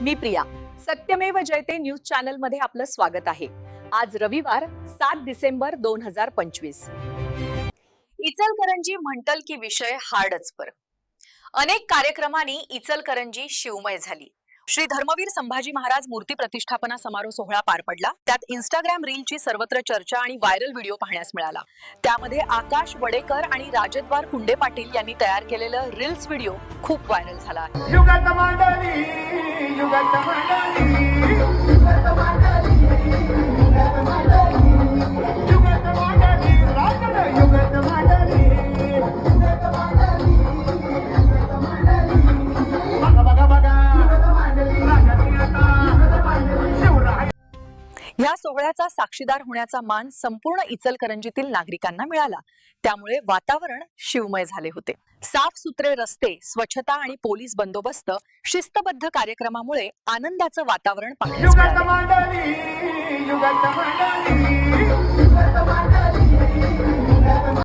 मी प्रिया. सत्यमेव जयते news channel मध्ये आपलं स्वागत आहे. आज रविवार 7 डिसेंबर 2025. इचलकरंजी म्हणतल की विषय हार्डच पर. अनेक कार्यक्रमांनी इचलकरंजी शिवमय झाली. श्री धर्मवीर संभाजी महाराज मूर्ती प्रतिष्ठापना समारोह सोहळा पार पडला. त्यात इंस्टाग्राम रीलची सर्वत्र चर्चा आणि व्हायरल व्हिडिओ पाहण्यास मिळाला. त्यामध्ये आकाश वडेकर आणि राजद्वार कुंडे पाटील यांनी तयार केलेलं रील्स व्हिडिओ खूप व्हायरल झाला. या सोहळ्याचा साक्षीदार होण्याचा मान संपूर्ण इचलकरंजीतील नागरिकांना मिळाला. त्यामुळे वातावरण शिवमय झाले होते. साफ सुथरे रस्ते, स्वच्छता आणि पोलीस बंदोबस्त, शिस्तबद्ध कार्यक्रमामुळे आनंदाचं वातावरण पाहण्यास मिळाले.